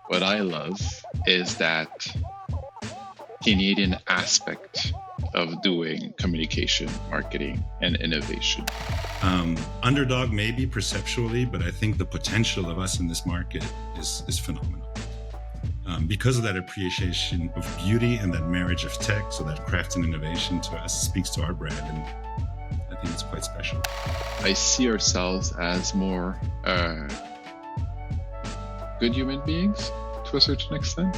what I love is that Canadian aspect of doing communication, marketing, and innovation. Underdog maybe perceptually, but I think the potential of us in this market is phenomenal. Because of that appreciation of beauty and that marriage of tech, so that craft and innovation to us speaks to our brand, and I think it's quite special. I see ourselves as more good human beings to a certain extent,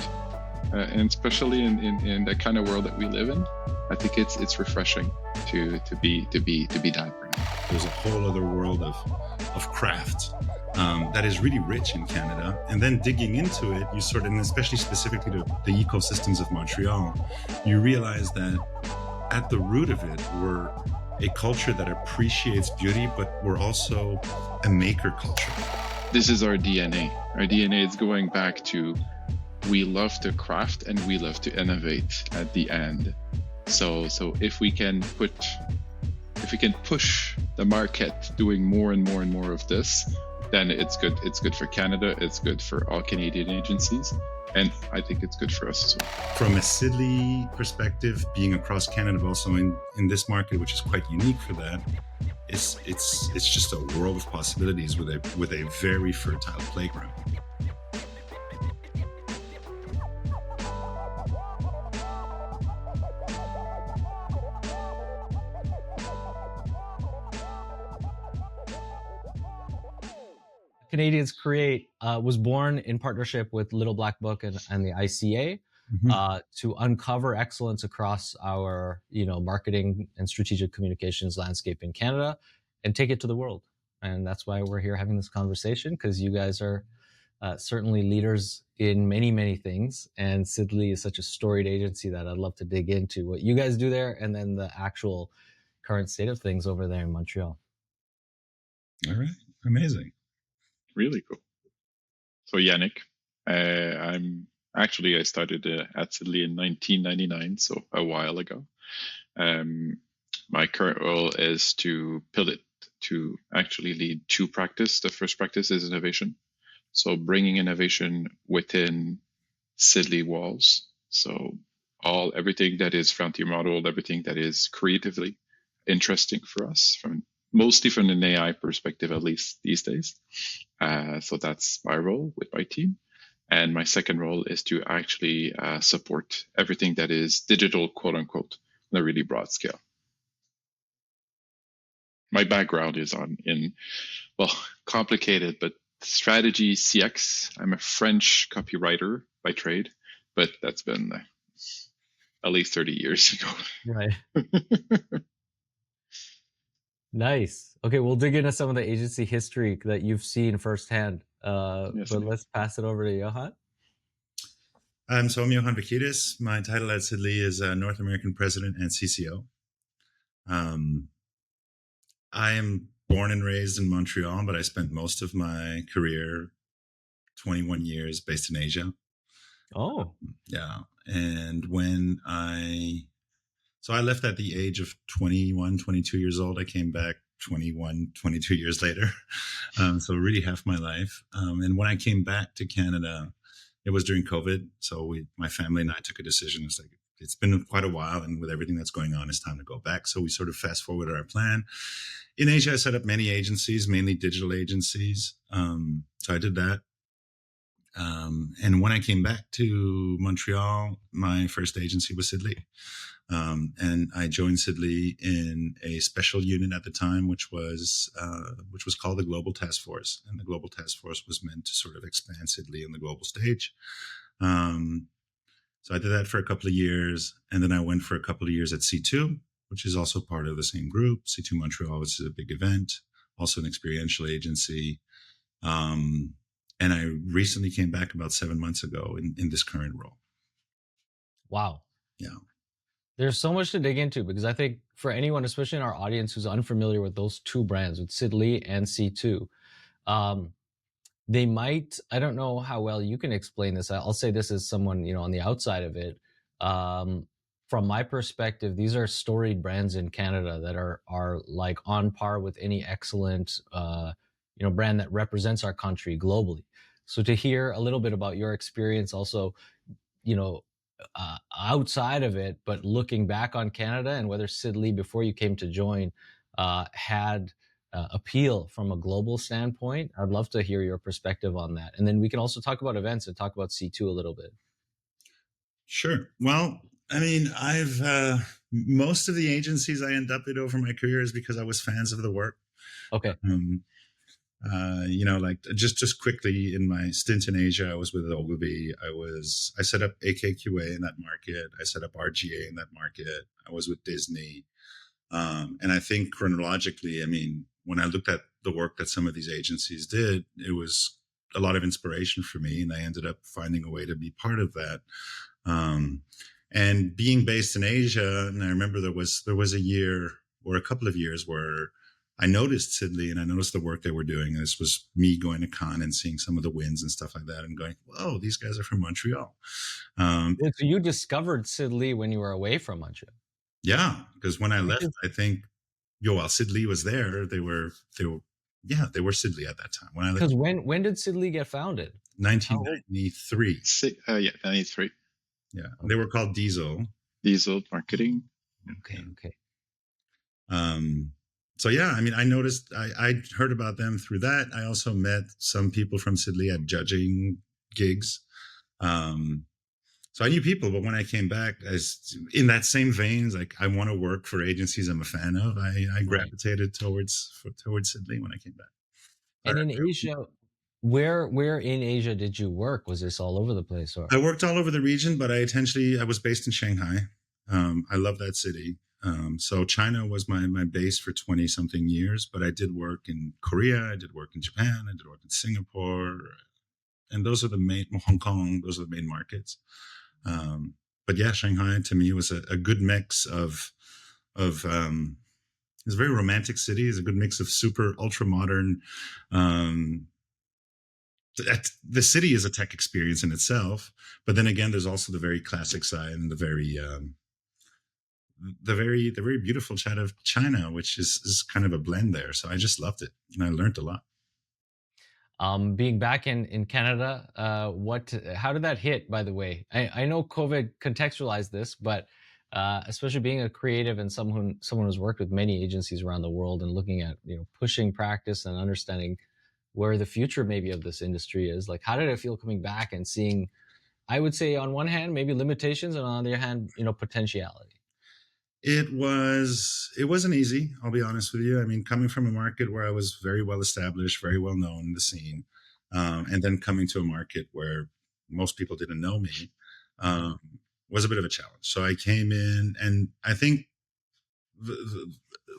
and especially in the kind of world that we live in. I think it's refreshing to be that brand. There's a whole other world of craft that is really rich in Canada, and then digging into it, you sort of, and especially specifically to the ecosystems of Montreal, you realize that at the root of it, we're a culture that appreciates beauty, but we're also a maker culture. This is our DNA. Our DNA is going back to we love to craft and we love to innovate at the end. So if we can push the market doing more and more and more of this, then it's good. It's good for Canada. It's good for all Canadian agencies. And I think it's good for us as well. From a Sid Lee perspective, being across Canada, but also in this market, which is quite unique for that, it's just a world of possibilities with a very fertile playground. Canadians Create was born in partnership with Little Black Book and the ICA to uncover excellence across our marketing and strategic communications landscape in Canada and take it to the world. And that's why we're here having this conversation, because you guys are certainly leaders in many, many things. And Sid Lee is such a storied agency that I'd love to dig into what you guys do there and then the actual current state of things over there in Montreal. All right. Amazing. Really cool. So Yanick, I started at Sid Lee in 1999, so a while ago. My current role is to pivot to actually lead two practices. The first practice is innovation. So bringing innovation within Sid Lee walls. So everything that is frontier modeled, everything that is creatively interesting for us, mostly from an AI perspective, at least these days. So that's my role with my team. And my second role is to actually support everything that is digital, quote unquote, on a really broad scale. My background is complicated, but strategy, CX. I'm a French copywriter by trade, but that's been at least 30 years ago. Right. Nice. Okay, we'll dig into some of the agency history that you've seen firsthand. Yes, but let's pass it over to Johan. So I'm Johan Vakidis. My title at Sid Lee is North American President and CCO. I am born and raised in Montreal, but I spent most of my career, 21 years, based in Asia. Oh. Yeah. And So I left at the age of 21, 22 years old. I came back 21, 22 years later. So really half my life. And when I came back to Canada, it was during COVID. So my family and I took a decision. It's like, it's been quite a while, and with everything that's going on, it's time to go back. So we sort of fast forwarded our plan. In Asia, I set up many agencies, mainly digital agencies. So I did that. And when I came back to Montreal, my first agency was Sid Lee. And I joined Sid Lee in a special unit at the time, which was called the Global Task Force. And the Global Task Force was meant to sort of expand Sid Lee on the global stage. So I did that for a couple of years, and then I went for a couple of years at C2, which is also part of the same group. C2 Montréal, which is a big event, also an experiential agency. And I recently came back about 7 months ago in this current role. Wow. Yeah. There's so much to dig into, because I think for anyone, especially in our audience who's unfamiliar with those two brands, with Sid Lee and C2, they might, I don't know how well you can explain this. I'll say this as someone, on the outside of it. From my perspective, these are storied brands in Canada that are like on par with any excellent, brand that represents our country globally. So to hear a little bit about your experience also, you know, outside of it, but looking back on Canada and whether Sid Lee, before you came to join, had appeal from a global standpoint. I'd love to hear your perspective on that. And then we can also talk about events and talk about C2 a little bit. Sure. Well, I mean, I've most of the agencies I end up with over my career is because I was fans of the work. Okay. You know, like just quickly in my stint in Asia, I was with Ogilvy. I set up AKQA in that market. I set up RGA in that market. I was with Disney. And I think chronologically, I mean, when I looked at the work that some of these agencies did, it was a lot of inspiration for me. And I ended up finding a way to be part of that. And being based in Asia, and I remember there was a year or a couple of years where I noticed Sid Lee and I noticed the work they were doing. And this was me going to Cannes and seeing some of the wins and stuff like that and going, whoa, these guys are from Montreal. So you discovered Sid Lee when you were away from Montreal? Yeah, because when I left, I think, while Sid Lee was there, they were Sid Lee at that time. When I left, because when did Sid Lee get founded? 1993. Yeah, 93. Yeah, they were called Diesel Marketing. Okay. So yeah, I mean, I noticed, I heard about them through that. I also met some people from Sid Lee at judging gigs. So I knew people, but when I came back, as in that same vein, like I want to work for agencies I'm a fan of, I gravitated towards Sid Lee when I came back. And in Asia, where in Asia did you work? Was this all over the place? Or? I worked all over the region, but I was based in Shanghai. I love that city. So China was my base for 20 something years, but I did work in Korea. I did work in Japan. I did work in Singapore, and those are the main, Hong Kong, those are the main markets. But yeah, Shanghai to me was a good mix of it's a very romantic city. It's a good mix of super ultra modern. The city is a tech experience in itself, but then again, there's also the very classic side and the very beautiful side of China, which is kind of a blend there. So I just loved it, and I learned a lot. Being back in Canada, how did that hit, by the way? I know COVID contextualized this, but especially being a creative and someone who's worked with many agencies around the world and looking at, pushing practice and understanding where the future maybe of this industry is, like, how did it feel coming back and seeing, I would say on one hand, maybe limitations, and on the other hand, potentiality? It wasn't easy, I'll be honest with you. I mean, coming from a market where I was very well established, very well known in the scene, and then coming to a market where most people didn't know me, was a bit of a challenge. So I came in, and I think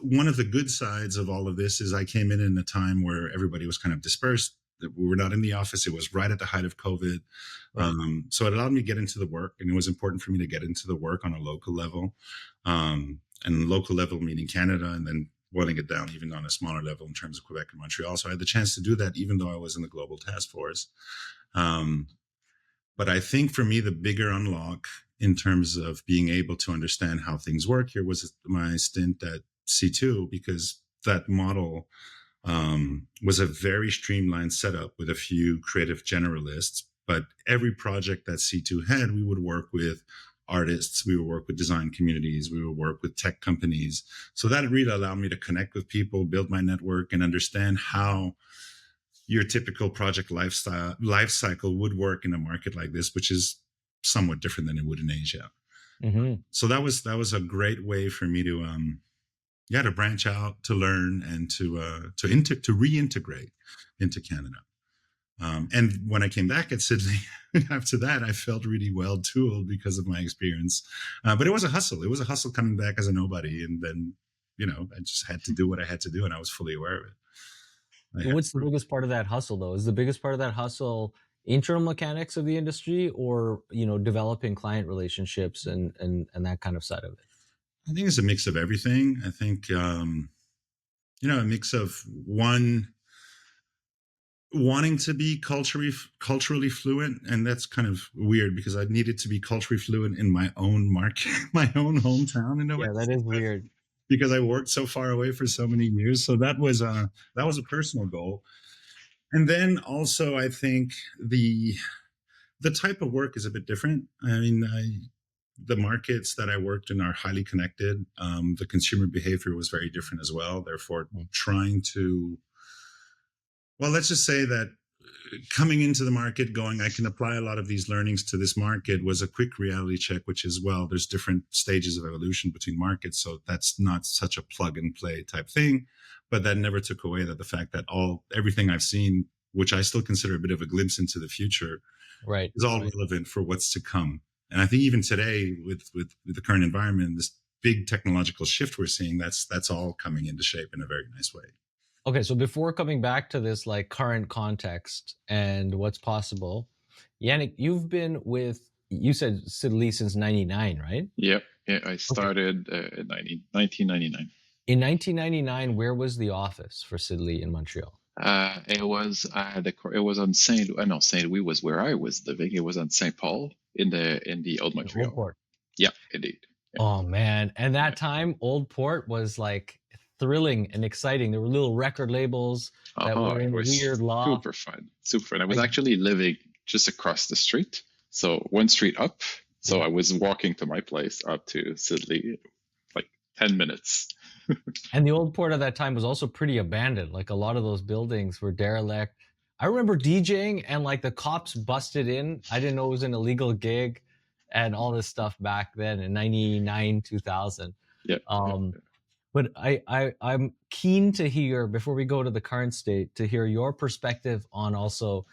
one of the good sides of all of this is I came in a time where everybody was kind of dispersed. We were not in the office. It was right at the height of COVID. Right. So it allowed me to get into the work, and it was important for me to get into the work on a local level, and local level meaning Canada, and then boiling it down even on a smaller level in terms of Quebec and Montreal. So I had the chance to do that even though I was in the global task force. But I think for me, the bigger unlock in terms of being able to understand how things work here was my stint at C2, because that model was a very streamlined setup with a few creative generalists. But every project that C2 had, we would work with artists, we would work with design communities, we would work with tech companies. So that really allowed me to connect with people, build my network, and understand how your typical project life cycle would work in a market like this, which is somewhat different than it would in Asia. Mm-hmm. So that was a great way for me to to branch out, to learn, and to reintegrate into Canada. And when I came back at Sid Lee, after that, I felt really well tooled because of my experience. But it was a hustle. It was a hustle coming back as a nobody. And then, I just had to do what I had to do, and I was fully aware of it. What's the biggest part of that hustle, though? Is the biggest part of that hustle internal mechanics of the industry, or, developing client relationships and that kind of side of it? I think it's a mix of everything. I think, a mix of wanting to be culturally fluent. And that's kind of weird because I needed to be culturally fluent in my own market, my own hometown. Yeah, that is weird. Because I worked so far away for so many years. So that was a personal goal. And then also, I think the type of work is a bit different. I mean, the markets that I worked in are highly connected. The consumer behavior was very different as well. Therefore, trying to, well, let's just say that coming into the market going, I can apply a lot of these learnings to this market was a quick reality check, which is, well, there's different stages of evolution between markets. So that's not such a plug and play type thing. But that never took away that the fact that everything I've seen, which I still consider a bit of a glimpse into the future, right, is all relevant for what's to come. And I think even today with the current environment, this big technological shift we're seeing, that's all coming into shape in a very nice way. Okay, so before coming back to this like current context and what's possible, Yanick, you've been with, you said Sid Lee since 99, right? Yep. Yeah, I started in 1999. In 1999, where was the office for Sid Lee in Montreal? It was on Saint Louis was where I was living. It was on Saint Paul in the old Montreal. Old Port. Yeah, indeed. Yeah. Oh man, and that time, Old Port was like thrilling and exciting. There were little record labels that were in weird law. Super fun. I was actually living just across the street, so one street up. So I was walking to my place up to Sid Lee, like 10 minutes. And the Old Port at that time was also pretty abandoned. Like a lot of those buildings were derelict. I remember DJing and like the cops busted in. I didn't know it was an illegal gig and all this stuff back then in 99, 2000. Yeah. But I'm keen to hear, before we go to the current state, to hear your perspective on also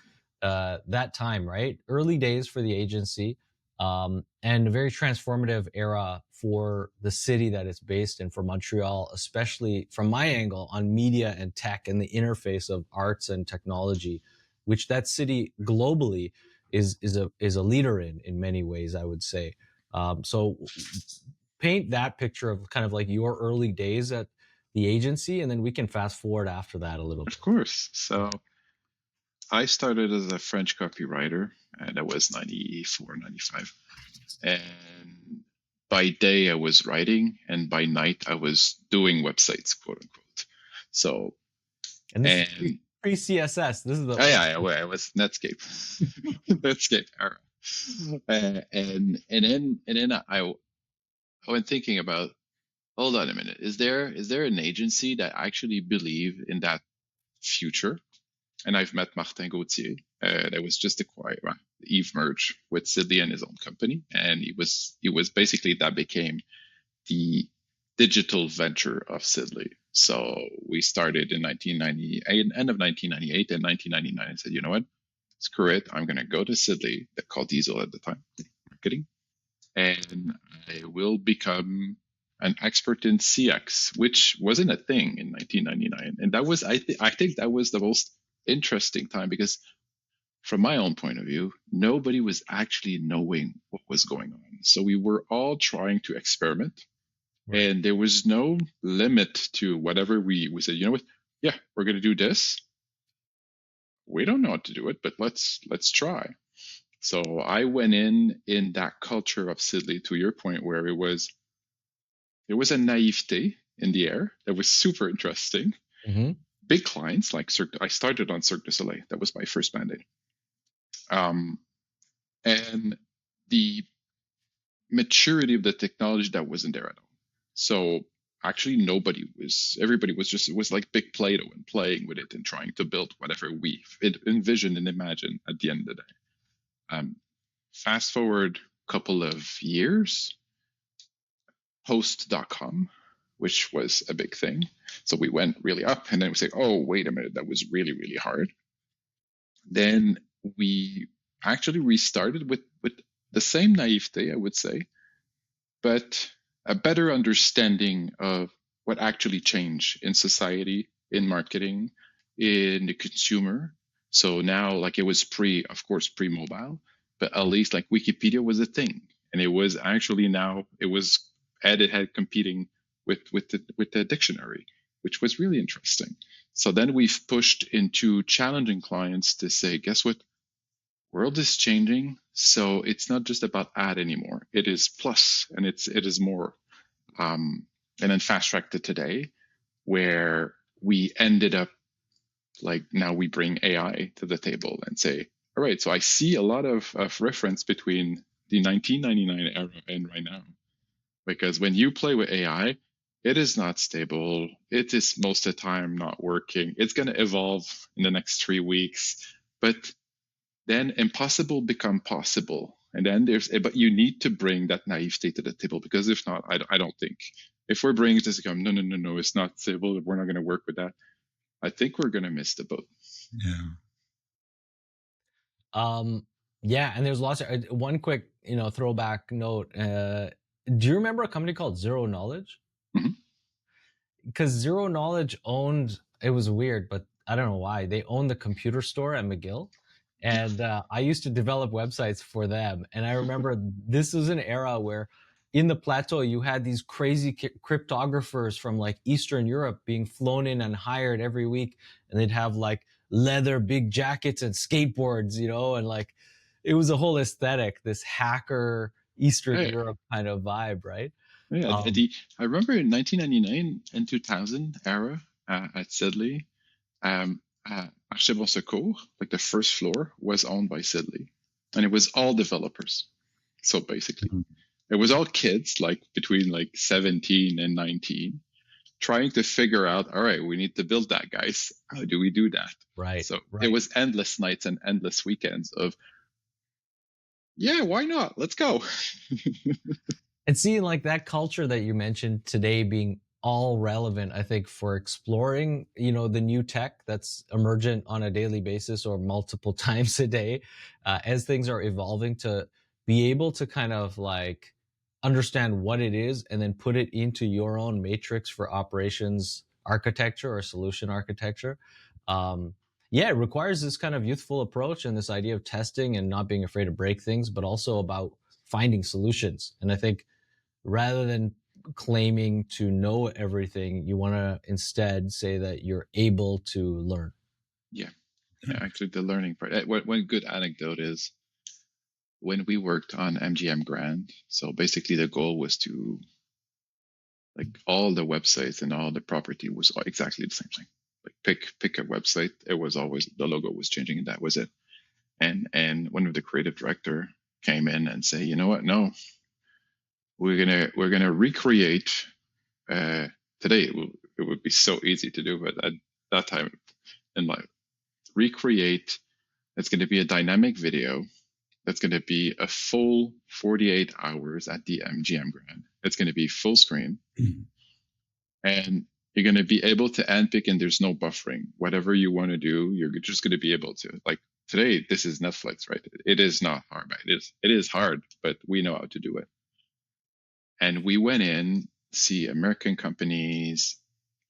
that time, right? Early days for the agency, and a very transformative era for the city that it's based in, for Montreal, especially from my angle on media and tech and the interface of arts and technology, which that city globally is a leader in many ways, I would say. So paint that picture of kind of like your early days at the agency, and then we can fast forward after that a little bit. Of course. So I started as a French copywriter, and that was 94, 95. And by day I was writing, and by night I was doing websites, quote unquote. So, and this is pre-CSS. This is the I was Netscape, Netscape era. And then I went thinking about, hold on a minute, is there an agency that actually believe in that future? And I've met Martin Gauthier, that was just acquired. Eve merged with Sid Lee and his own company, and he was basically, that became the digital venture of Sid Lee. So we started in 1998, end of 1998, and 1999. I said, you know what, screw it, I'm going to go to Sid Lee, that called Diesel at the time, marketing, and I will become an expert in CX, which wasn't a thing in 1999. And that was, I think that was the most interesting time, because from my own point of view, nobody was actually knowing what was going on. So we were all trying to experiment, and there was no limit to whatever we said, you know what? Yeah, we're going to do this. We don't know how to do it, but let's try. So I went in that culture of Sid Lee, to your point, where there was a naivete in the air that was super interesting. Mm-hmm. Big clients like Cirque. I started on Cirque du Soleil. That was my first mandate. And the maturity of the technology that wasn't there at all. So actually everybody was like big Play-Doh and playing with it and trying to build whatever we envisioned and imagined at the end of the day. Fast forward a couple of years, post.com, which was a big thing. So we went really up, and then we say, oh, wait a minute, that was really, really hard. Then we actually restarted with the same naivete, I would say, but a better understanding of what actually changed in society, in marketing, in the consumer. So now, like, it was pre-mobile, but at least like Wikipedia was a thing, and it was actually, now it was head competing with the dictionary, which was really interesting. So then we've pushed into challenging clients to say, guess what? World is changing, so it's not just about ad anymore. It is plus, and it is more. And then fast track to today, where we ended up like now we bring AI to the table and say, all right, so I see a lot of reference between the 1999 era and right now. Because when you play with AI, it is not stable. It is most of the time not working. It's going to evolve in the next 3 weeks. But then impossible become possible. And then but you need to bring that naivete to the table, because if not, I don't think, if we're bringing this, no, it's not stable, we're not going to work with that, I think we're going to miss the boat. Yeah, and there's lots of one quick, throwback note. Do you remember a company called Zero Knowledge? Because Zero Knowledge owned, it was weird, but I don't know why, they owned the computer store at McGill. And I used to develop websites for them. And I remember this was an era where in the plateau, you had these crazy cryptographers from like Eastern Europe being flown in and hired every week. And they'd have like leather big jackets and skateboards, and like it was a whole aesthetic, this hacker Eastern Europe kind of vibe, right? Yeah, I remember in 1999 and 2000 era at Sid Lee, Arche Bon Secours, like the first floor was owned by Sid Lee, and it was all developers. So basically, it was all kids like between like 17 and 19 trying to figure out, all right, we need to build that, guys. How do we do that? Right. So it was endless nights and endless weekends of, yeah, why not? Let's go. And seeing like that culture that you mentioned today being all relevant, I think, for exploring, the new tech that's emergent on a daily basis or multiple times a day, as things are evolving, to be able to kind of like understand what it is and then put it into your own matrix for operations architecture or solution architecture. Yeah, it requires this kind of youthful approach and this idea of testing and not being afraid to break things, but also about finding solutions. And I think rather than claiming to know everything, you want to instead say that you're able to learn. Yeah, actually the learning part. One good anecdote is when we worked on MGM Grand, so basically the goal was to, like, all the websites and all the property was exactly the same thing. Like pick a website, it was always, the logo was changing and that was it. And one of the creative director came in and say, you know what, no, we're gonna recreate. Today it would be so easy to do, but at that time in life, recreate. It's going to be a dynamic video. That's going to be a full 48 hours at the MGM Grand. It's going to be full screen, and you're going to be able to handpick, and there's no buffering. Whatever you want to do, you're just going to be able to. Like today, this is Netflix, right? It is not hard. It is hard, but we know how to do it. And we went in, see American companies,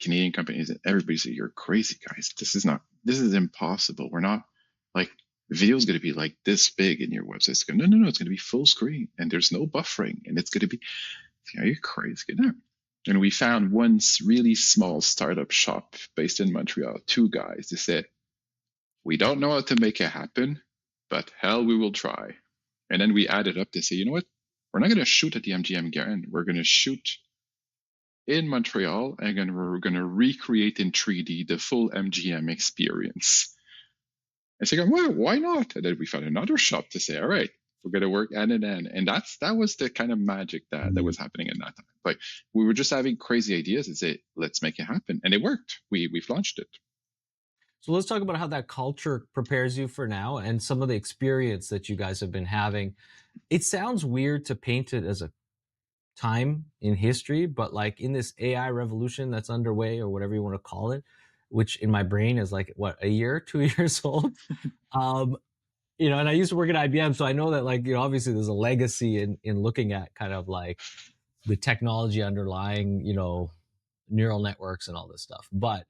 Canadian companies, and everybody said, you're crazy, guys. This is impossible. We're not, like, video is going to be like this big in your website. It's going, no, it's going to be full screen and there's no buffering. And it's going to be, are you crazy? No. And we found one really small startup shop based in Montreal, 2 guys. They said, we don't know how to make it happen, but hell, we will try. And then we added up to say, you know what? We're not going to shoot at the MGM Grand. We're going to shoot in Montreal, and we're going to recreate in 3D the full MGM experience. And so, well, why not? And then we found another shop to say, all right, we're going to work end to end. And that was the kind of magic that was happening in that time. Like, we were just having crazy ideas and say, let's make it happen. And it worked. We've launched it. So let's talk about how that culture prepares you for now and some of the experience that you guys have been having. It sounds weird to paint it as a time in history, but like in this AI revolution that's underway, or whatever you want to call it, which in my brain is like, what, a year, 2 years old? And I used to work at IBM, so I know that, like, obviously there's a legacy in looking at kind of like the technology underlying, neural networks and all this stuff. But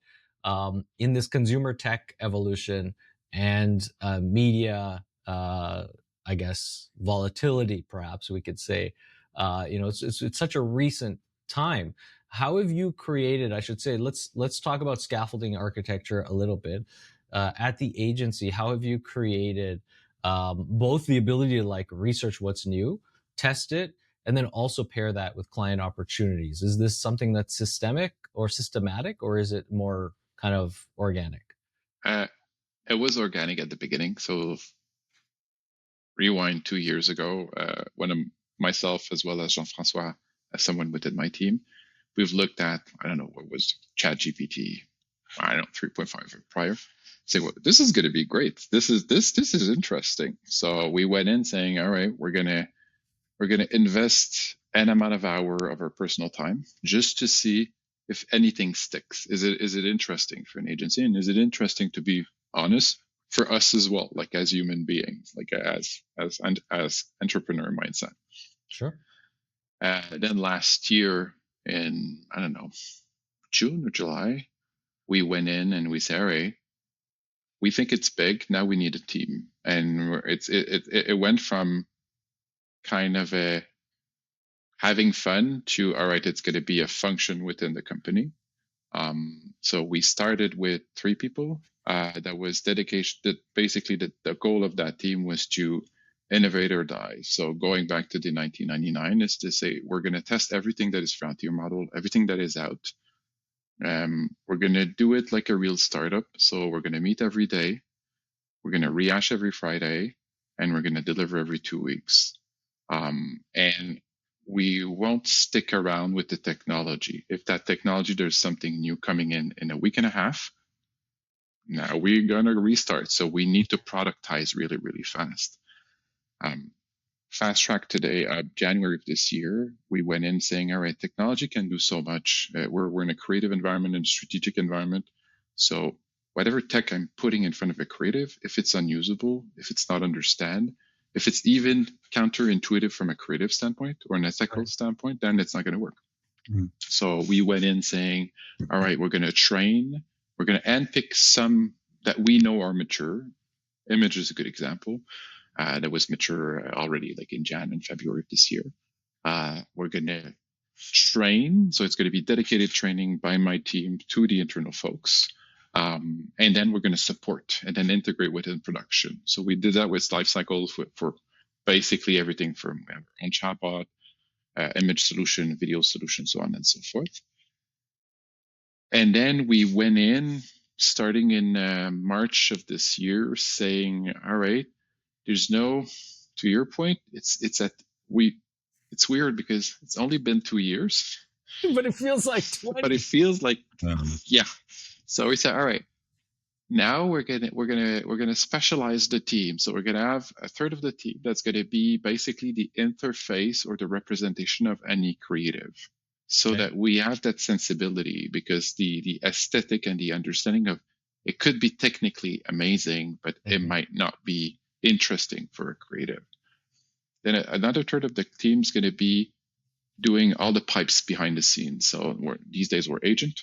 in this consumer tech evolution and media, I guess, volatility, perhaps we could say, it's such a recent time. How have you created, I should say, let's talk about scaffolding architecture a little bit. At the agency, how have you created both the ability to like research what's new, test it, and then also pair that with client opportunities? Is this something that's systematic, or is it more kind of organic? It was organic at the beginning. So rewind 2 years ago, when myself as well as Jean-François, as someone within my team, we've looked at, I don't know, what was ChatGPT, I don't know, 3.5 or prior. Say, well, this is going to be great. This is interesting. So we went in saying, all right, we're gonna invest an amount of hour of our personal time just to see if anything sticks. Is it interesting for an agency, and is it interesting, to be honest, for us as well, like as human beings, like as entrepreneur mindset. Sure. Then last year in, I don't know, June or July, we went in and we said, all right, we think it's big. Now we need a team. And it went from kind of a having fun to, all right, it's going to be a function within the company. So we started with 3 people. That was dedication. That basically the goal of that team was to innovate or die. So going back to the 1999 is to say, we're going to test everything that is frontier model, everything that is out. We're going to do it like a real startup. So we're going to meet every day. We're going to rehash every Friday, and we're going to deliver every 2 weeks. And we won't stick around with the technology. If that technology, there's something new coming in a week and a half, now we're going to restart. So we need to productize really, really fast. Fast track today, January of this year, we went in saying, all right, technology can do so much. We're in a creative environment and strategic environment. So whatever tech I'm putting in front of a creative, if it's unusable, if it's not understand, if it's even counterintuitive from a creative standpoint or an ethical standpoint, then it's not going to work. So we went in saying, all right, we're going to train, we're going to handpick some that we know are mature. Image is a good example. That was mature already, like in Jan and February of this year. We're going to train. So it's going to be dedicated training by my team to the internal folks. And then we're going to support and then integrate within production. So we did that with life cycles for basically everything from on chatbot, image solution, video solution, so on and so forth. And then we went in starting in March of this year saying, all right, there's no, to your point, it's weird because it's only been 2 years. But it feels like 20. But it feels like, yeah. So we said, all right, now we're gonna specialize the team. So we're gonna have a third of the team that's gonna be basically the interface or the representation of any creative, so that we have that sensibility, because the aesthetic and the understanding of it could be technically amazing, but it might not be interesting for a creative. Then another third of the team is going to be doing all the pipes behind the scenes. So these days we're agent.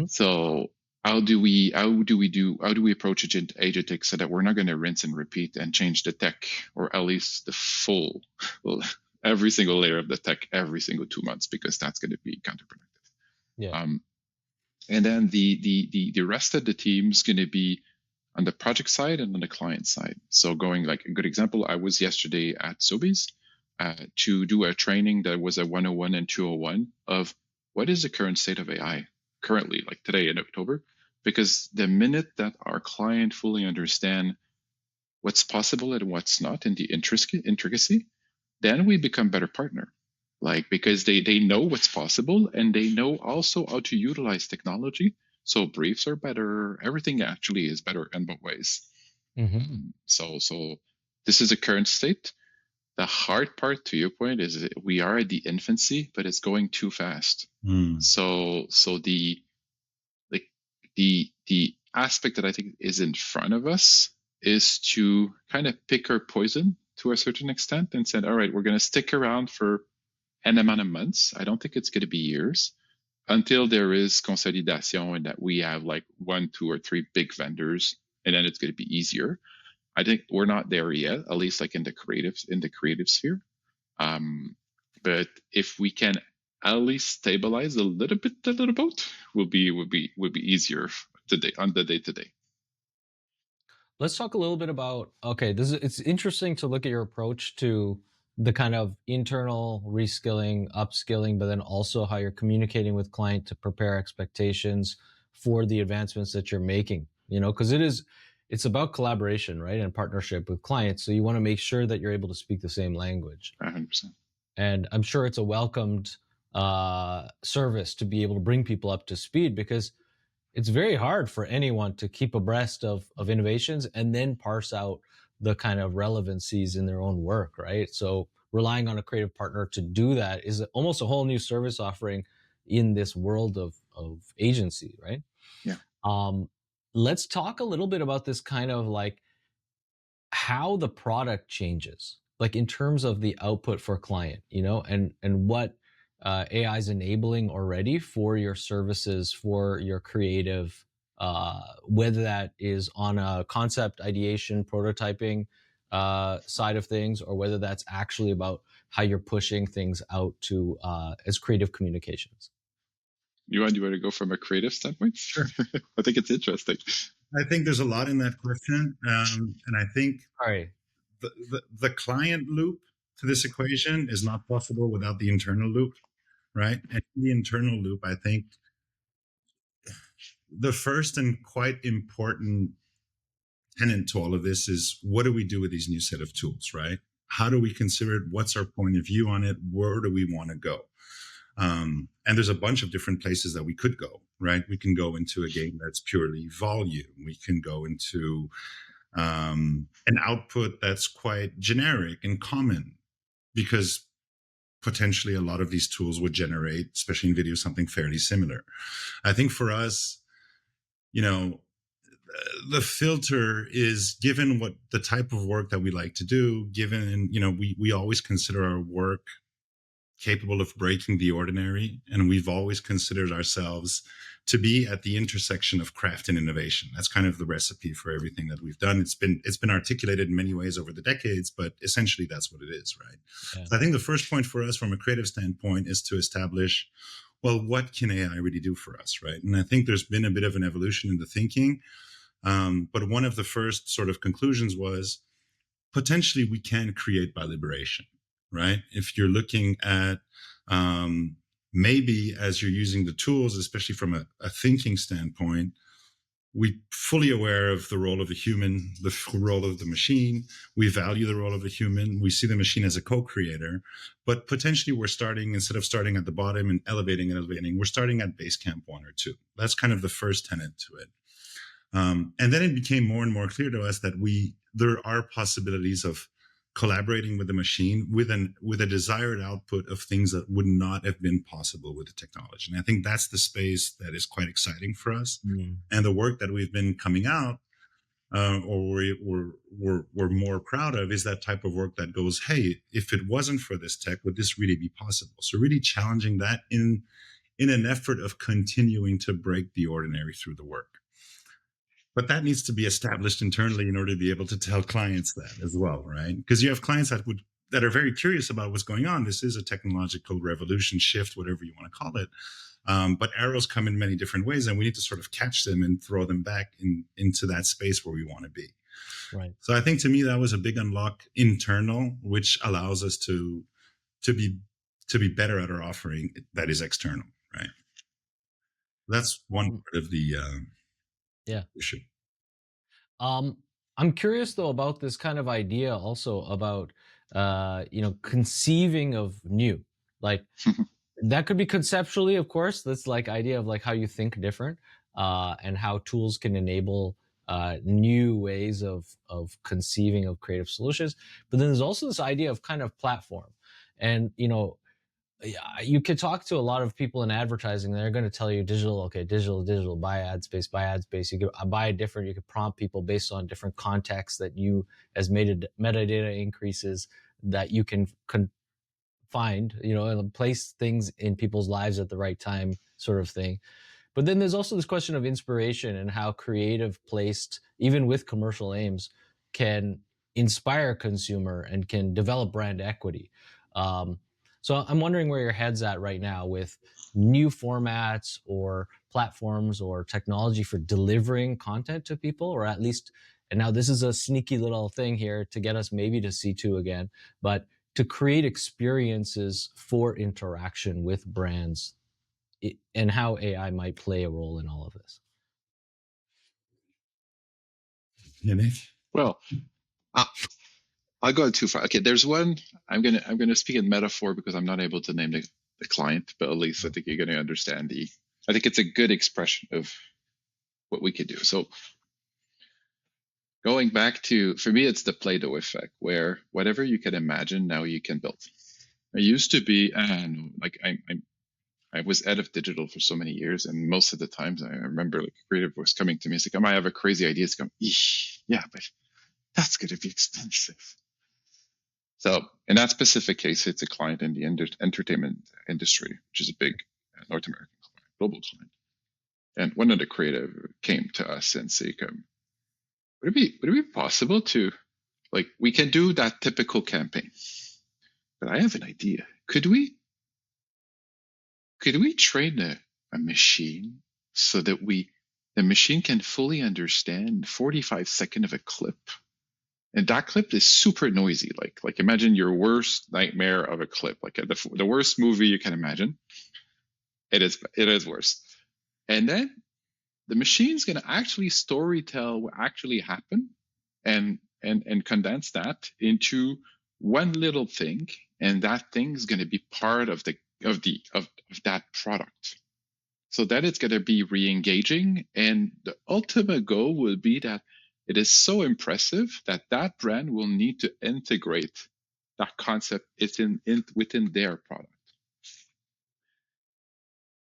So how do we approach agentic so that we're not going to rinse and repeat and change the tech, or at least every single layer of the tech every single 2 months, because that's going to be counterproductive. Yeah. And then the rest of the team is going to be on the project side and on the client side. So going, like a good example, I was yesterday at Sobeys to do a training that was a 101 and 201 of what is the current state of AI currently, like today in October, because the minute that our client fully understand what's possible and what's not in the intricacy, then we become better partner. Like, because they know what's possible and they know also how to utilize technology. So briefs are better. Everything actually is better in both ways. So this is the current state. The hard part, to your point, is we are at the infancy, but it's going too fast. So the aspect that I think is in front of us is to kind of pick our poison to a certain extent and said, all right, we're going to stick around for an amount of months. I don't think it's going to be years, until there is consolidation and that we have like 1, 2, or 3 big vendors, and then it's going to be easier. I think we're not there yet, at least like in the creative sphere. But if we can at least stabilize a little boat, will be easier today on the day to day. Let's talk a little bit about, it's interesting to look at your approach to the kind of internal reskilling, upskilling, but then also how you're communicating with client to prepare expectations for the advancements that you're making. because it's about collaboration, right, and partnership with clients. So you want to make sure that you're able to speak the same language. 100%. And I'm sure it's a welcomed service to be able to bring people up to speed, because it's very hard for anyone to keep abreast of innovations and then parse out the kind of relevancies in their own work, right? So relying on a creative partner to do that is almost a whole new service offering in this world of agency, right? Yeah. Let's talk a little bit about this kind of like how the product changes, like in terms of the output for client, and what AI is enabling already for your services, for your creative, whether that is on a concept ideation, prototyping side of things, or whether that's actually about how you're pushing things out to as creative communications. You want to go from a creative standpoint? Sure. I think it's interesting. I think there's a lot in that question. And I think the client loop to this equation is not possible without the internal loop, right? And in the internal loop, I think the first and quite important tenet to all of this is, what do we do with these new set of tools, right? How do we consider it? What's our point of view on it? Where do we want to go? And there's a bunch of different places that we could go, right? We can go into a game that's purely volume. We can go into an output that's quite generic and common, because potentially a lot of these tools would generate, especially in video, something fairly similar. I think for us, the filter is given what the type of work that we like to do, given, we always consider our work capable of breaking the ordinary. And we've always considered ourselves to be at the intersection of craft and innovation. That's kind of the recipe for everything that we've done. It's been articulated in many ways over the decades, but essentially that's what it is, right? Yeah. So I think the first point for us from a creative standpoint is to establish, well, what can AI really do for us, right? And I think there's been a bit of an evolution in the thinking. But one of the first sort of conclusions was, potentially we can create by liberation, right? If you're looking at maybe as you're using the tools, especially from a thinking standpoint, we're fully aware of the role of the human, the role of the machine. We value the role of the human. We see the machine as a co-creator, but potentially we're starting, instead of starting at the bottom and elevating, we're starting at base camp 1 or 2. That's kind of the first tenet to it. And then it became more and more clear to us that there are possibilities of collaborating with the machine with a desired output of things that would not have been possible with the technology. And I think that's the space that is quite exciting for us. Mm. And the work that we've been coming out, or we're more proud of, is that type of work that goes, hey, if it wasn't for this tech, would this really be possible? So really challenging that in an effort of continuing to break the ordinary through the work. But that needs to be established internally in order to be able to tell clients that as well, right? Because you have clients that are very curious about what's going on. This is a technological revolution, shift, whatever you want to call it. But arrows come in many different ways, and we need to sort of catch them and throw them back into that space where we want to be. Right. So I think to me that was a big unlock internal, which allows us to be better at our offering that is external, right? That's one part of the issue. I'm curious though about this kind of idea also about conceiving of new, like that could be conceptually, of course. That's like idea of like how you think different, and how tools can enable new ways of conceiving of creative solutions. But then there's also this idea of kind of platform, and you could talk to a lot of people in advertising. They're going to tell you digital, buy ad space. You could buy different, you could prompt people based on different contexts that you, as metadata increases, that you can find, and place things in people's lives at the right time, sort of thing. But then there's also this question of inspiration and how creative placed, even with commercial aims, can inspire consumer and can develop brand equity. So I'm wondering where your head's at right now with new formats or platforms or technology for delivering content to people, or at least, and now this is a sneaky little thing here to get us maybe to C2 again, but to create experiences for interaction with brands, and how AI might play a role in all of this. Yanick? Well, I'll go too far. Okay, there's one. I'm gonna speak in metaphor because I'm not able to name the client, but at least I think you're gonna understand I think it's a good expression of what we could do. So going back to, for me, it's the Play-Doh effect, where whatever you can imagine, now you can build. I used to be, like I was head of digital for so many years, and most of the times I remember like a creative was coming to me, it's like, I might have a crazy idea. It's going, yeah, but that's going to be expensive. So in that specific case, it's a client in the entertainment industry, which is a big North American client, global client. And one of the creative came to us and said, would it be possible to, like, we can do that typical campaign, but I have an idea. Could we train a machine so that the machine can fully understand 45 seconds of a clip? And that clip is super noisy. Like imagine your worst nightmare of a clip, like the worst movie you can imagine. It is worse. And then the machine's going to actually storytell what actually happened and condense that into one little thing. And that thing is going to be part of that product. So that it's going to be re-engaging. And the ultimate goal will be that it is so impressive that that brand will need to integrate that concept within their product.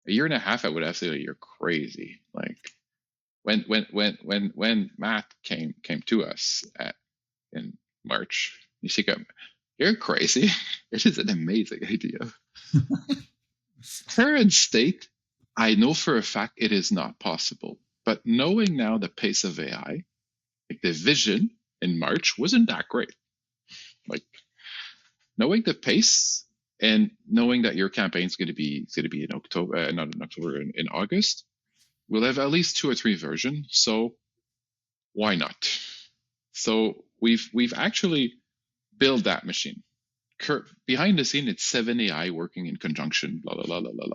A year and a half, I would have said, you're crazy. Like when Matt came to us in March, you see, you're crazy. It is an amazing idea. Current state, I know for a fact it is not possible. But knowing now the pace of AI, like the vision in March wasn't that great. Like knowing the pace and knowing that your campaign is going to be in October, not in October, in August, we'll have at least 2 or 3 versions. So why not? So we've actually built that machine. Behind the scene, it's 7 AI working in conjunction, blah, blah, blah, blah,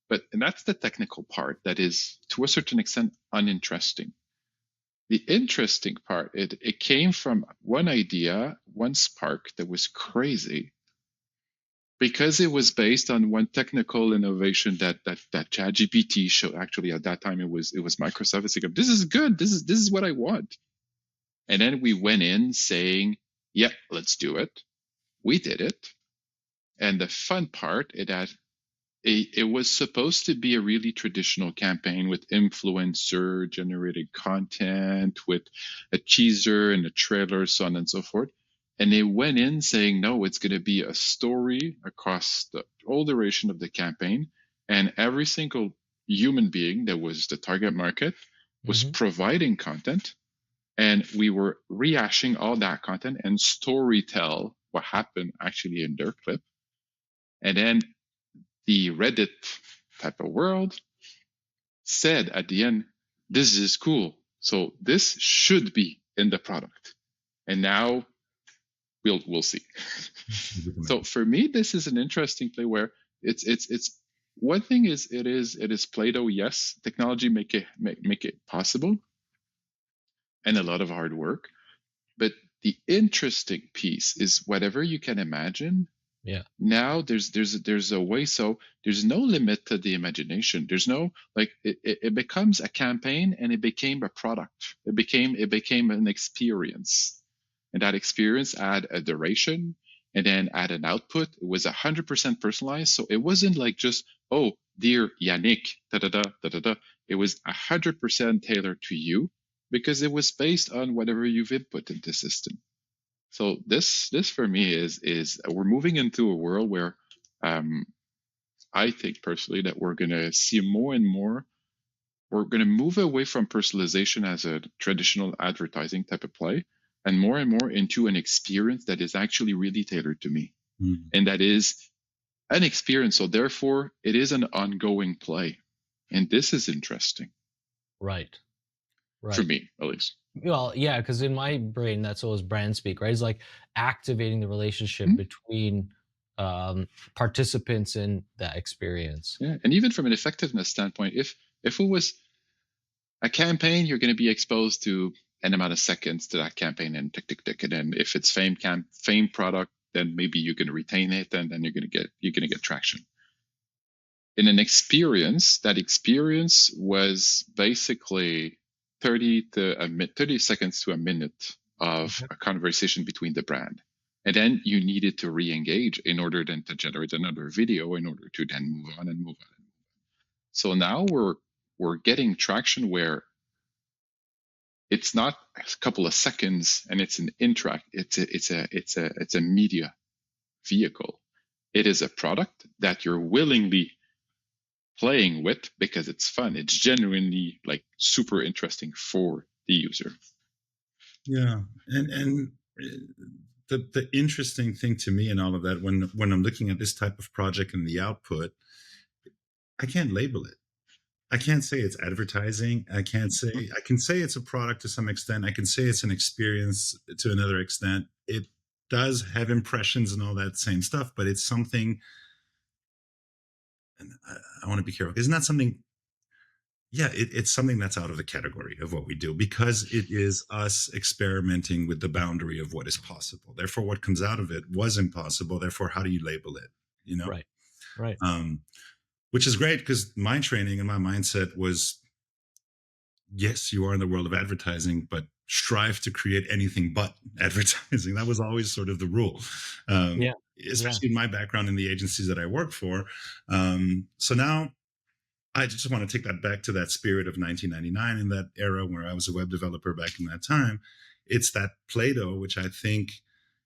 blah. And that's the technical part that is, to a certain extent, uninteresting. The interesting part, it came from one idea, one spark that was crazy, because it was based on one technical innovation that ChatGPT showed. Actually, at that time, it was Microsoft. It's like, this is good. This is what I want. And then we went in saying, yeah, let's do it. We did it. And the fun part is that it was supposed to be a really traditional campaign with influencer generated content, with a teaser and a trailer, so on and so forth. And they went in saying, no, it's going to be a story across the whole duration of the campaign. And every single human being that was the target market was providing content. And we were rehashing all that content and storytell what happened actually in their clip. And then the Reddit type of world said at the end, this is cool. So this should be in the product. And now we'll see. So for me, this is an interesting play where it's one thing is it is Play-Doh. Yes, technology make it possible, and a lot of hard work. But the interesting piece is whatever you can imagine. Yeah. Now there's a way. So there's no limit to the imagination. There's no, like, it becomes a campaign and it became a product. It became an experience, and that experience had a duration and then had an output. It was 100% personalized. So it wasn't like just, oh, dear Yanick, da da da da da da. It was 100% tailored to you because it was based on whatever you've input in the system. So this for me is we're moving into a world where I think personally that we're going to see more and more. We're going to move away from personalization as a traditional advertising type of play, and more into an experience that is actually really tailored to me, and that is an experience. So therefore, it is an ongoing play, and this is interesting. Right. For me, at least. Well, yeah, because in my brain, that's always brand speak, right? It's like activating the relationship between participants in that experience. Yeah, and even from an effectiveness standpoint, if it was a campaign, you're going to be exposed to an amount of seconds to that campaign, and tick, tick, tick. And then if it's fame product, then maybe you're going to retain it, and then you're going to get traction. In an experience, that experience was basically 30 seconds to a minute of a conversation between the brand. And then you needed to re-engage in order then to generate another video in order to then move on and move on. So now we're getting traction where it's not a couple of seconds and it's an it's a media vehicle. It is a product that you're willingly playing with because it's fun. It's genuinely like super interesting for the user. Yeah, and the interesting thing to me in all of that, when I'm looking at this type of project and the output, I can't label it. I can't say it's advertising. I can say it's a product to some extent. I can say it's an experience to another extent. It does have impressions and all that same stuff, but it's something, and I want to be careful. It's not something, it's something that's out of the category of what we do, because it is us experimenting with the boundary of what is possible. Therefore, what comes out of it was impossible. Therefore, how do you label it? You know? Right. Which is great, because my training and my mindset was, yes, you are in the world of advertising, but strive to create anything but advertising. That was always sort of the rule, especially in my background in the agencies that I work for. So now I just want to take that back to that spirit of 1999, in that era where I was a web developer back in that time. It's that Play-Doh, which I think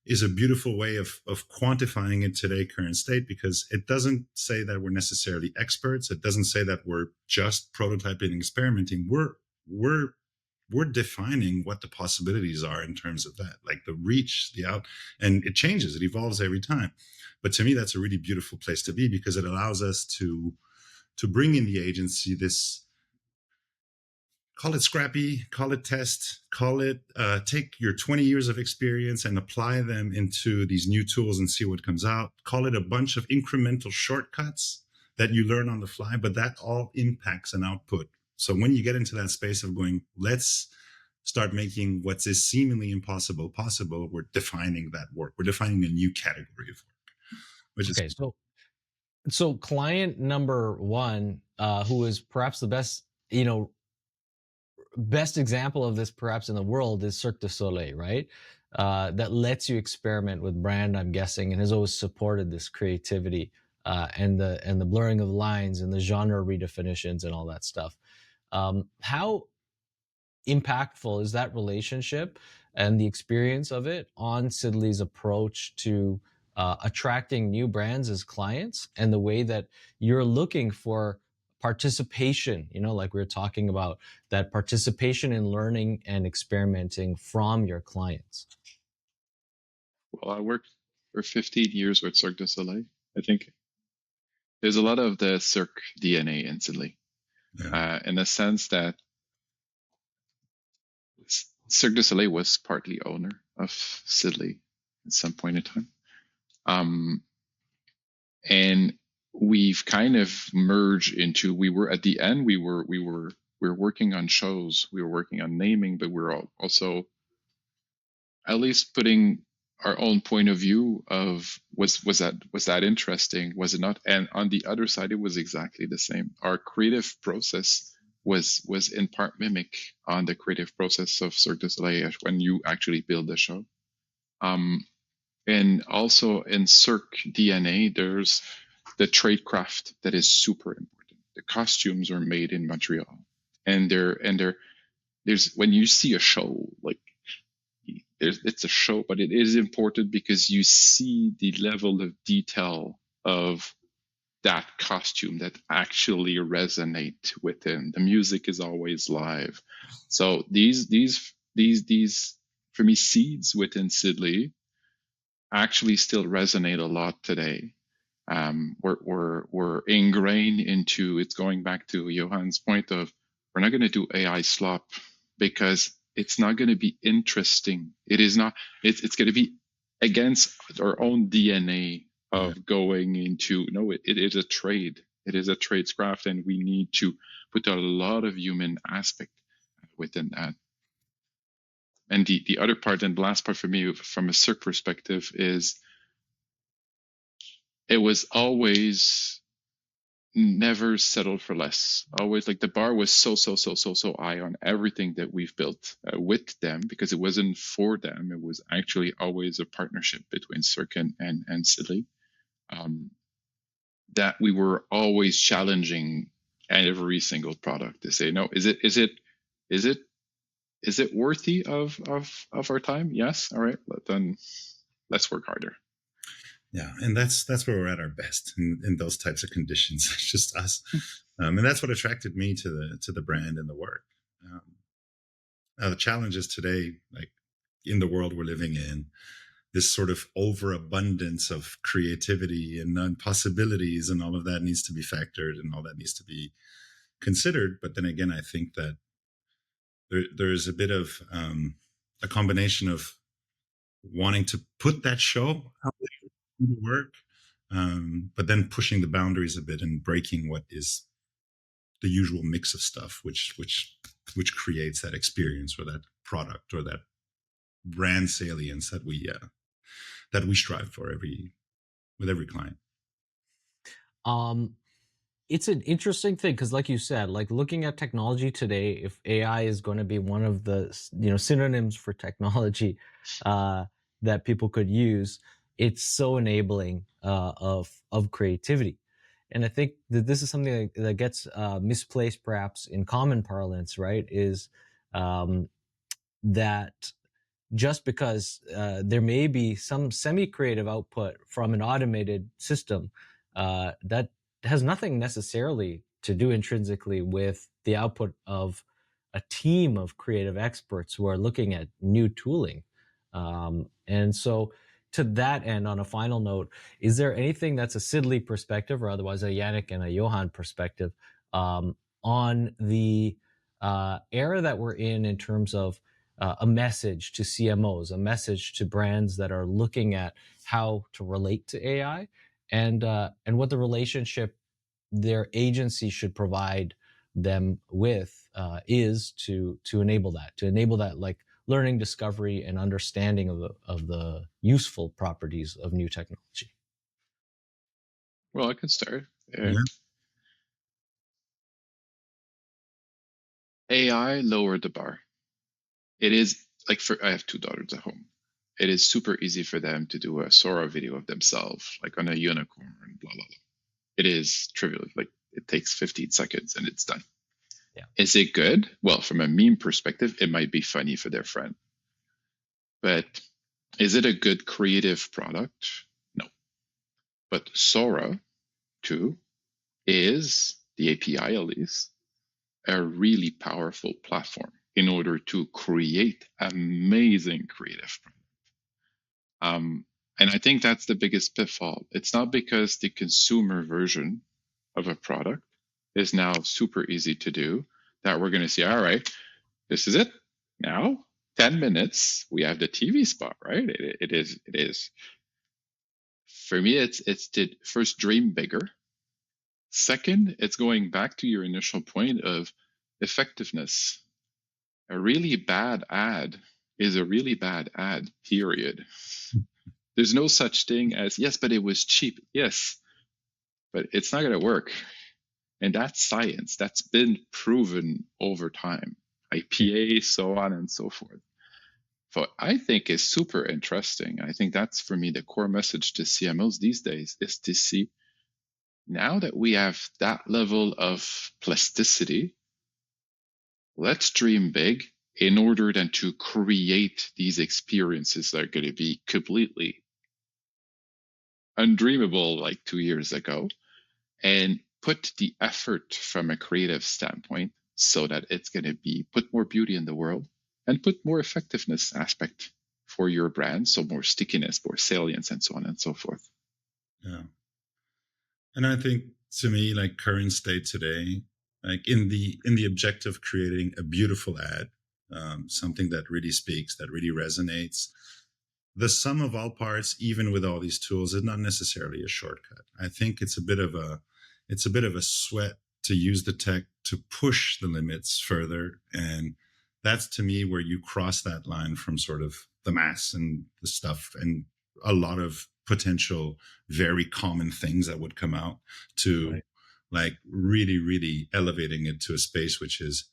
is a beautiful way of quantifying it today, current state, because it doesn't say that we're necessarily experts. It doesn't say that we're just prototyping and experimenting. We're defining what the possibilities are in terms of that, like the reach, the out, and it changes, it evolves every time. But to me, that's a really beautiful place to be, because it allows us to bring in the agency this, call it scrappy, call it test, call it take your 20 years of experience and apply them into these new tools and see what comes out. Call it a bunch of incremental shortcuts that you learn on the fly, but that all impacts an output. So when you get into that space of going, let's start making what is seemingly impossible possible, we're defining that work. We're defining a new category of work. Which okay, is so client number one, who is perhaps the best, best example of this perhaps in the world, is Cirque du Soleil, right? That lets you experiment with brand, I'm guessing, and has always supported this creativity and the blurring of lines and the genre redefinitions and all that stuff. How impactful is that relationship and the experience of it on Sid Lee's approach to attracting new brands as clients, and the way that you're looking for participation, like we were talking about, that participation in learning and experimenting from your clients? Well, I worked for 15 years with Cirque du Soleil. I think there's a lot of the Cirque DNA in Sid Lee, in the sense that Cirque du Soleil was partly owner of Sid Lee at some point in time. And we've kind of merged into, we were at the end, we were working on shows, we were working on naming, but we were also at least putting our own point of view of was that interesting, was it not? And on the other side, it was exactly the same. Our creative process was in part mimic on the creative process of Cirque du Soleil when you actually build the show. And also in Cirque DNA, there's the trade craft that is super important. The costumes are made in Montreal, and there's when you see a show, like it's a show, but it is important because you see the level of detail of that costume that actually resonate within. The music is always live. So these for me, seeds within Sid Lee actually still resonate a lot today. We're ingrained into, it's going back to Johan's point of, we're not going to do AI slop because it's not going to be interesting. It is not, it's going to be against our own DNA of going into, no, it is a trade. It is a tradecraft, and we need to put a lot of human aspect within that. and the other part, and the last part for me from a Cirque perspective, is it was always never settled for less. Always, like, the bar was so high on everything that we've built with them, because it wasn't for them. It was actually always a partnership between Cirque and Sid Lee. That we were always challenging every single product to say, no, is it worthy of our time? Yes. All right, then let's work harder. Yeah, and that's where we're at our best in those types of conditions. It's just us, and that's what attracted me to the brand and the work. Now the challenges today, like in the world we're living in, this sort of overabundance of creativity and possibilities, and all of that needs to be factored, and all that needs to be considered. But then again, I think that there's a bit of a combination of wanting to put that show out there, the work, but then pushing the boundaries a bit and breaking what is the usual mix of stuff, which creates that experience or that product or that brand salience that we strive for with every client. It's an interesting thing because, like you said, like looking at technology today, if AI is going to be one of the synonyms for technology that people could use, it's so enabling of creativity. And I think that this is something that gets misplaced perhaps in common parlance, right? Is that just because there may be some semi-creative output from an automated system that has nothing necessarily to do intrinsically with the output of a team of creative experts who are looking at new tooling. And so to that end, on a final note, is there anything that's a Sid Lee perspective, or otherwise a Yanick and a Johan perspective, on the era that we're in terms of a message to CMOs, a message to brands that are looking at how to relate to AI, and what the relationship their agency should provide them with is to enable that like learning, discovery, and understanding of the useful properties of new technology. Well, I can start. Yeah. AI lowered the bar. It is like, I have 2 daughters at home. It is super easy for them to do a Sora video of themselves, like on a unicorn, blah, blah, blah. It is trivial. Like, it takes 15 seconds and it's done. Yeah. Is it good? Well, from a meme perspective, it might be funny for their friend. But is it a good creative product? No. But Sora, too, is, the API at least, a really powerful platform in order to create amazing creative product. And I think that's the biggest pitfall. It's not because the consumer version of a product is now super easy to do that we're going to say, all right, this is it. Now, 10 minutes, we have the TV spot, right? It is. For me, it's to first dream bigger. Second, it's going back to your initial point of effectiveness. A really bad ad is a really bad ad, period. There's no such thing as, yes, but it was cheap. Yes, but it's not going to work. And that's science. That's been proven over time. IPA, so on and so forth. So I think is super interesting. I think that's, for me, the core message to CMOs these days is to see, now that we have that level of plasticity, let's dream big in order then to create these experiences that are going to be completely undreamable like 2 years ago, and put the effort from a creative standpoint so that it's going to be put more beauty in the world and put more effectiveness aspect for your brand. So more stickiness, more salience, and so on and so forth. Yeah. And I think, to me, like current state today, like in the objective of creating a beautiful ad, something that really speaks, that really resonates, the sum of all parts, even with all these tools, is not necessarily a shortcut. I think it's a bit of a sweat to use the tech to push the limits further and that's to me where you cross that line from sort of the mass and the stuff and a lot of potential very common things that would come out to Right. like really, really elevating it to a space which is,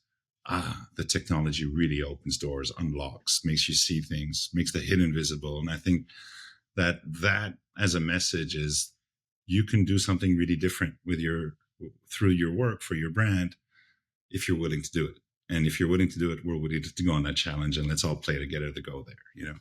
the technology really opens doors, unlocks, makes you see things, makes the hidden visible. And I think that as a message is you can do something really different with through your work for your brand if you're willing to do it. And if you're willing to do it, we're willing to go on that challenge, and let's all play together to go there, you know?